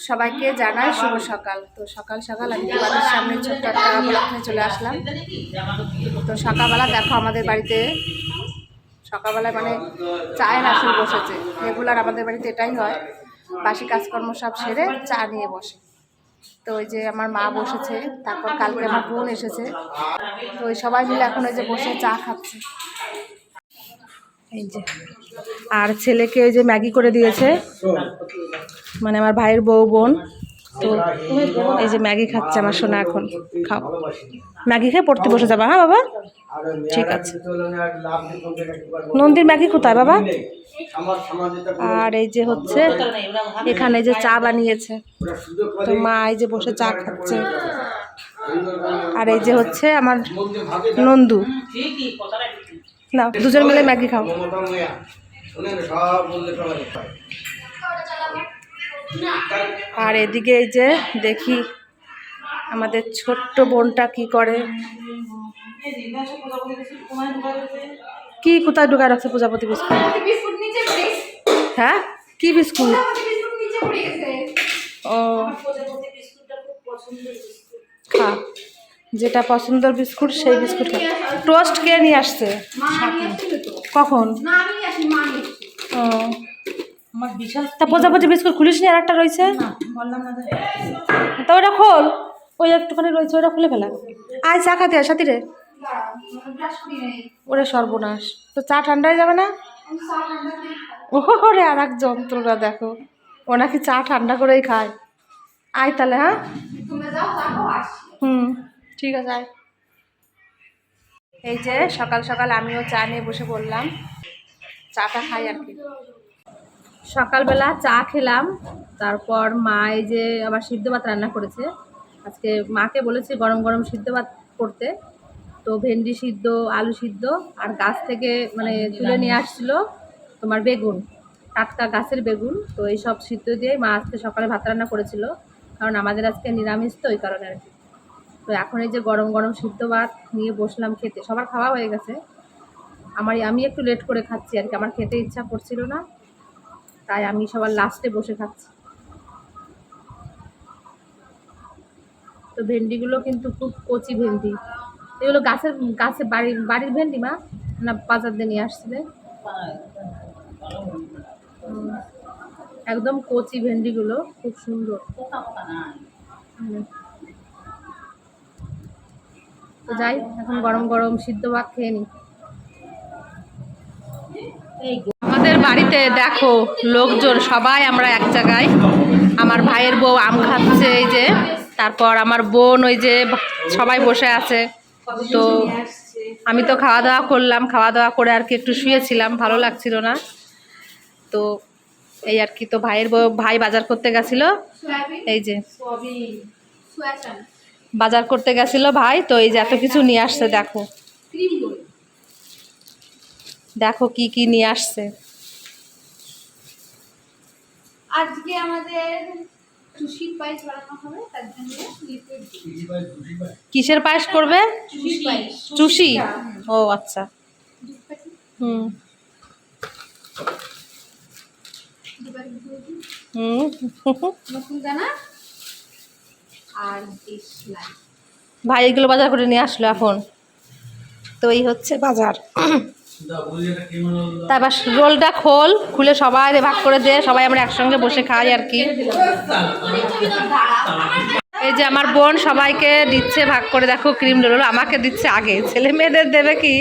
সবাইকে জানাই শুভ সকাল। তো সকাল সকাল আমি তোমাদের সামনে ছোট্ট একটা ব্লগে চলে আসলাম। তো সকালবেলা দেখো আমাদের বাড়িতে সকালবেলায় মানে চায়ের আসর বসেছে। রেগুলার আমাদের বাড়িতে এটাই হয়, বাসি কাজকর্ম সব সেরে চা নিয়ে বসে। তো ওই যে আমার মা বসেছে, তারপর কালকে আমার বোন এসেছে। তো ওই সবাই মিলে এখন ওই যে বসে চা খাচ্ছে। এই যে আর ছেলেকে ওই যে ম্যাগি করে দিয়েছে, মানে আমার ভাইয়ের বউ বোন। তো এই যে ম্যাগি খাচ্ছে আমার সোনা। এখন খাও, ম্যাগি খেয়ে পড়তে বসে যাবা। হ্যাঁ বাবা, ঠিক আছে। নন্দীর ম্যাগি কোথায় বাবা? আর এই যে হচ্ছে এখানে যে চা বানিয়েছে, তো মা এই যে বসে চা খাচ্ছে। আর এই যে হচ্ছে আমার নন্দু, না দুজন মিলে ম্যাগি খাও। আর এদিকে এই যে দেখি আমাদের ছোট্ট বোনটা কি করে, কি কোথায় ঢুকায় রাখছে প্রজাপতি বিস্কুট। হ্যাঁ কি বিস্কুট? ও খা, যেটা পছন্দের বিস্কুট সেই বিস্কুট খা। টোস্ট কে নিয়ে আসছে? কখন? ও তা প্রজাপতি বিস্কুট খুলিস নি? আর একটা রয়েছে, তা ওটা খোল। ওই একটুখানি রয়েছে, ওটা খুলে ফেলা। আয় চা খাতে সাথী রে। ওরে সর্বনাশ, তো চা ঠান্ডা হয়ে যাবে না? ওরে আর এক যন্ত্রটা দেখো, ও নাকি চা ঠান্ডা করেই খায়। আয় তাহলে। হ্যাঁ ঠিক আছে আয়। এই যে সকাল সকাল আমিও চা নিয়ে বসে বললাম, চাটা খাই আর কি। সকালবেলা চা খেলাম, তারপর মা এই যে আবার সিদ্ধ ভাত রান্না করেছে। আজকে মাকে বলেছি গরম গরম সিদ্ধ ভাত করতে। তো ভেন্ডি সিদ্ধ, আলু সিদ্ধ, আর গাছ থেকে মানে তুলে নিয়ে আসছিল তোমার বেগুন, টাটকা গাছের বেগুন। তো এই সব সিদ্ধ দিয়ে মা আজকে সকালে ভাত রান্না করেছিল, কারণ আমাদের আজকে নিরামিষ, তো ওই কারণে আর কি। তো এখন এই যে গরম গরম সিদ্ধ ভাত নিয়ে বসলাম খেতে। সবার খাওয়া হয়ে গেছে, আমি একটু লেট করে খাচ্ছি আর কি, আমার খেতে ইচ্ছা করছিল না, তাই আমি সবার লাস্টে বসে খাচ্ছি। তো ভেন্ডিগুলো কিন্তু খুব কচি ভেন্ডি, এগুলো গাছে বাড়ির ভেন্ডি মা, না বাজার দিয়ে নিয়ে আসছিলে? একদম কচি ভেন্ডিগুলো, খুব সুন্দর। তো যাই, এখন গরম গরম সিদ্ধ ভাত খেয়ে নিই। আমাদের বাড়িতে দেখো লোকজন সবাই আমরা এক জায়গায়। আমার ভাইয়ের বউ আম খাচ্ছে এই যে, তারপর আমার বোন ওই যে, সবাই বসে আছে। তো আমি তো খাওয়া দাওয়া করলাম, খাওয়া দাওয়া করে আর কি একটু শুয়েছিলাম, ভালো লাগছিল না। তো এই আর কি। তো ভাই বাজার করতে গেছিল, এই যে বাজার করতে গেছিল ভাই। তো এই যে এত কিছু নিয়ে আসছে, দেখো দেখো কি কি নিয়ে আসছে। আজকে আমাদের চুষির পায়েস বানানো হবে, তার জন্য কিসের পায়েস করবে? চুষি। ও আচ্ছা। নতুন দানা আর ভাই এগুলো বাজার করে নিয়ে আসলো এখন। তো এই হচ্ছে বাজার। তারপর রোলটা খুলে সবাই ভাগ করে দে, সবাই আমরা একসঙ্গে বসে খাই আর কি। এই যে আমার বোন সবাইকে দিচ্ছে ভাগ করে, দেখো ক্রিম রোল আমাকে দিচ্ছে আগে, ছেলে মেয়েদের দেবে কি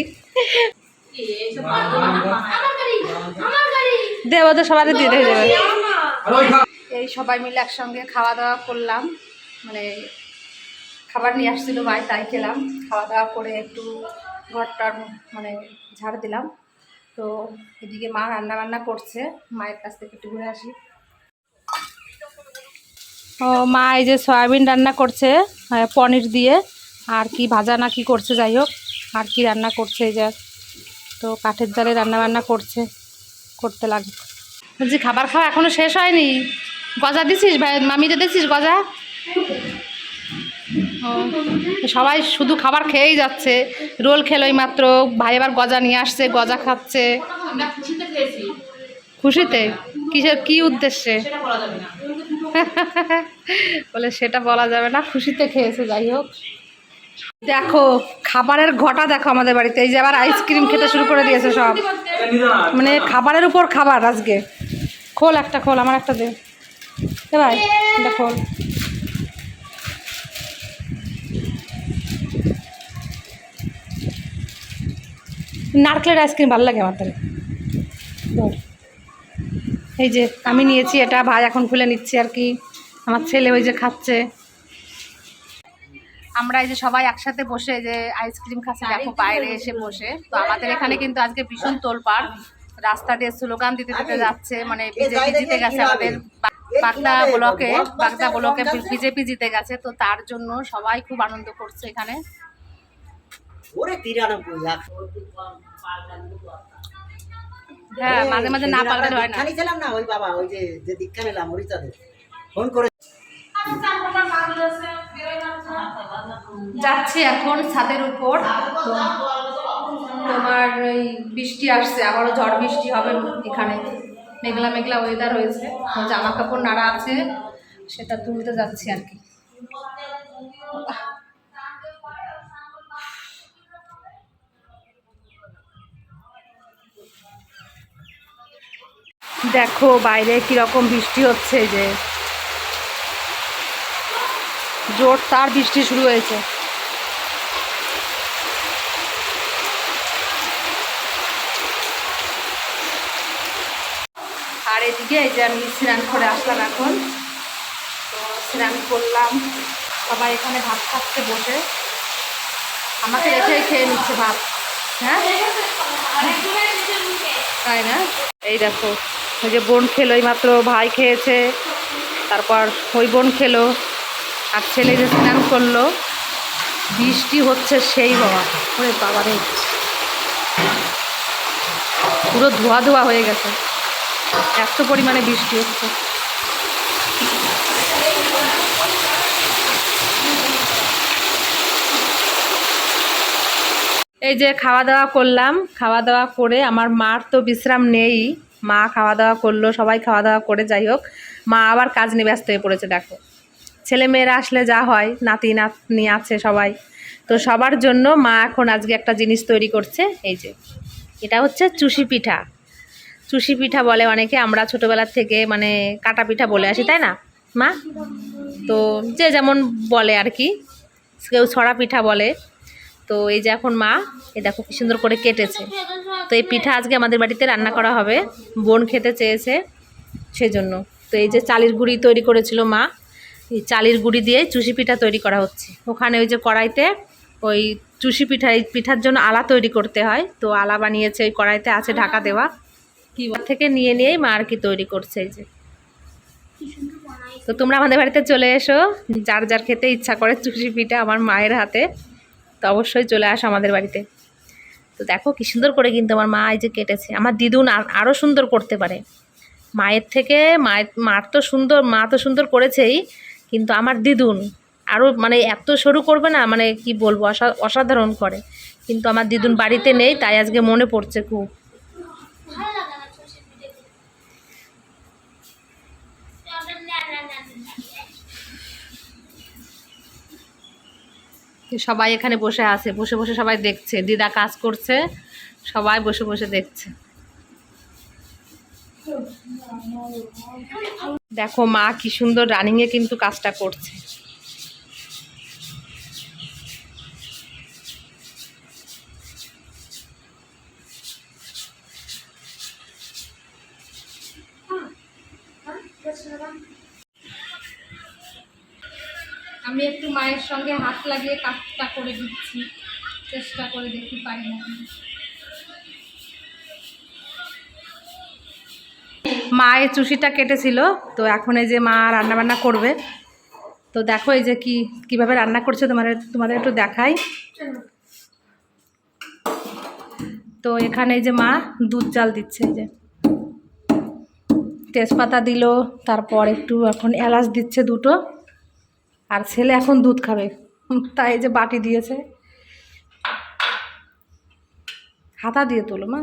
দেবো, তো সবাই দিয়ে দেখে দেবে। এই সবাই মিলে একসঙ্গে খাওয়া দাওয়া করলাম, মানে খাবার নিয়ে আসছিল ভাই, তাই খেলাম। খাওয়া দাওয়া করে একটু ঘরটার মানে ঝাড় দিলাম। তো এদিকে মা রান্না বান্না করছে, মায়ের কাছ থেকে একটু ঘুরে আসি। ও মা এই যে সয়াবিন রান্না করছে পনির দিয়ে, আর কি ভাজা না কি করছে, যাই হোক আর কি রান্না করছে এই যে। তো কাঠের জালে রান্না বান্না করতে লাগে। বলছি খাবার খাওয়া এখনো শেষ হয়নি? গজা দিছিস ভাই, মামিটা দেখছিস গজা? সবাই শুধু খাবার খেয়েই যাচ্ছে। রোল খেলোই মাত্র, ভাই আবার গজা নিয়ে আসছে, গজা খাচ্ছে। খুশিতে? কিসের কি উদ্দেশ্যে? বলে সেটা বলা যাবে না, খুশিতে খেয়েছে। যাই হোক, দেখো খাবারের ঘটা দেখো আমাদের বাড়িতে। এই যে আবার আইসক্রিম খেতে শুরু করে দিয়েছে সব, মানে খাবারের উপর খাবার আজকে। খোল একটা, খোল আমার একটা দে ভাই, এটা খোল। নারকেলের আইসক্রিম ভালো লাগে আমার তাহলে। এই যে আমি নিয়েছি এটা, ভাই এখন খুলে নিচ্ছি আর কি। আমার ছেলে ওই যে খাচ্ছে। আমরা এই যে সবাই একসাথে বসে যে আইসক্রিম খাচ্ছি, দেখো বাইরে এসে বসে। তো আমাদের এখানে কিন্তু আজকে ভীষণ তোলপাড়, রাস্তা দিয়ে স্লোগান দিতে দিতে যাচ্ছে, মানে বিজেপি জিতে গেছে আমাদের বাগদা ব্লকে বিজেপি জিতে গেছে। তো তার জন্য সবাই খুব আনন্দ করছে এখানে। হ্যাঁ, মাঝে মাঝে না পাল্টালে হয় না। ওই বাবা ওই যে দীক্ষা নিলাম হরিচাঁদে ফোন করে যাচ্ছি এখন ছাদের উপর। তো তোমার এই বৃষ্টি আসছে, আবারও ঝড় বৃষ্টি হবে এখানে। মেঘলা মেঘলা ওয়েদার হয়েছে, জামা কাপড় নাড়া আছে, সেটা তুলতে যাচ্ছি আর কি। দেখো বাইরে কিরকম বৃষ্টি হচ্ছে, যে জোর তার বৃষ্টি শুরু হয়েছে। আর এদিকে এই যে আমি স্নান করে আসলাম এখন। তো স্নান করলাম, সবাই এখানে ভাত খাচ্ছে বসে, আমাকে রেখেই খেয়ে নিচ্ছে ভাত। হ্যাঁ তাই না? এই দেখো ওই যে বোন খেলো, এই মাত্র ভাই খেয়েছে, তারপর ওই বোন খেলো, আর ছেলে যে স্নান করলো। বৃষ্টি হচ্ছে সেই বাবা, ওরে বাবা রে, পুরো ধোয়া ধোয়া হয়ে গেছে, এত পরিমাণে বৃষ্টি হচ্ছে। এই যে খাওয়া দাওয়া করলাম, খাওয়া দাওয়া করে আমার মার তো বিশ্রাম নেই, মা খাওয়া দাওয়া করলো, সবাই খাওয়া দাওয়া করে যাই হোক মা আবার কাজ নিয়ে ব্যস্ত হয়ে পড়েছে। দেখো ছেলে মেয়েরা আসলে যা হয়, নাতি নাতনি আছে সবাই, তো সবার জন্য মা এখন আজকে একটা জিনিস তৈরি করছে। এই যে এটা হচ্ছে চুষি পিঠা। চুষি পিঠা বলে অনেকে, আমরা ছোটোবেলার থেকে মানে কাটা পিঠা বলে আসি, তাই না মা? তো যে যেমন বলে আর কি, কেউ ছড়া পিঠা বলে। তো এই যে এখন মা এই দেখো কি সুন্দর করে কেটেছে। তো এই পিঠা আজকে আমাদের বাড়িতে রান্না করা হবে, বোন খেতে চেয়েছে সেজন্য। তো এই যে চালের গুঁড়ি তৈরি করেছিল মা, এই চালের গুঁড়ি দিয়ে চুষি পিঠা তৈরি করা হচ্ছে। ওখানে ওই যে কড়াইতে ওই চুষি পিঠা, এই পিঠার জন্য আলা তৈরি করতে হয়, তো আলা বানিয়েছে, ওই কড়াইতে আছে ঢাকা দেওয়া। কি থেকে নিয়ে নিয়েই মা আর কি তৈরি করছে। এই যে তো তোমরা আমাদের বাড়িতে চলে এসো, যার যার খেতে ইচ্ছা করে চুষি পিঠা আমার মায়ের হাতে, তো অবশ্যই চলে আসো আমাদের বাড়িতে। তো দেখো কি সুন্দর করে কিন্তু আমার মা এই যে কেটেছে। আমার দিদুন আরও সুন্দর করতে পারে মায়ের থেকে, মার তো সুন্দর, মা তো সুন্দর করেছেই, কিন্তু আমার দিদুন আরও মানে এত সরু করবে না, মানে কি বলবো, অসাধারণ করে। কিন্তু আমার দিদুন বাড়িতে নেই, তাই আজকে মনে পড়ছে খুব। সবাই এখানে বসে আছে, বসে বসে সবাই দেখছে, দিদা কাজ করছে, সবাই বসে বসে দেখছে। দেখো মা কি সুন্দর রানিংয়ে কিন্তু কাজটা করছে। আমি একটু মায়ের সঙ্গে হাত লাগিয়ে কাজটা করে দিচ্ছি, চেষ্টা করে দেখতে পারি না। মা এই চুষিটা কেটেছিল, তো এখন এই যে মা রান্নাবান্না করবে। তো দেখো এই যে কিভাবে রান্না করছে, তোমাদের একটু দেখাই। তো এখানে এই যে মা দুধ জাল দিচ্ছে, এই যে তেজপাতা দিল, তারপর একটু এখন এলাচ দিচ্ছে দুটো, আর ছেলে এখন দুধ খাবে, তাই এই যে বাটি দিয়েছে। হাতা দিয়ে তোলো মা।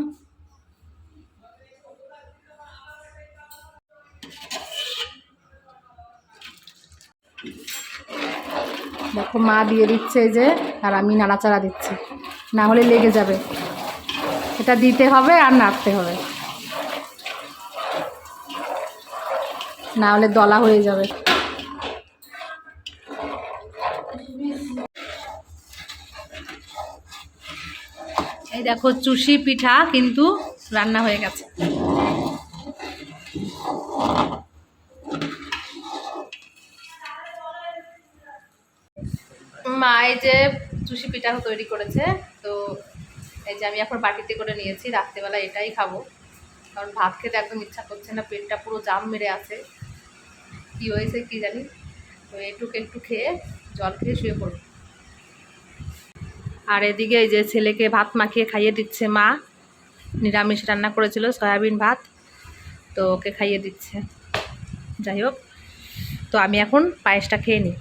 দেখো মা দিয়ে দিচ্ছে এই যে, আর আমি নাড়াচাড়া দিচ্ছি, না হলে লেগে যাবে। এটা দিতে হবে আর নাড়তে হবে, না হলে দলা হয়ে যাবে। এই দেখো চুষি পিঠা কিন্তু রান্না হয়ে গেছে। মা এই যে চুষি পিঠা তৈরি করেছে, তো এই যে আমি এখন বাটিতে করে নিয়েছি, রাত্রেবেলা এটাই খাবো, কারণ ভাত খেতে একদম ইচ্ছা করছে না, পেটটা পুরো জাম মেরে আছে, কি হয়েছে কি জানি। তো একটু খেয়ে জল খেয়ে শুয়ে পড়ব। আর এদিকে এই যে ছেলেকে ভাত মাখিয়ে খাইয়ে দিচ্ছে মা, নিরামিষ রান্না করেছিল সয়াবিন ভাত, তো ওকে খাইয়ে দিচ্ছে। যাই হোক, তো আমি এখন পায়েসটা খেয়ে নিই।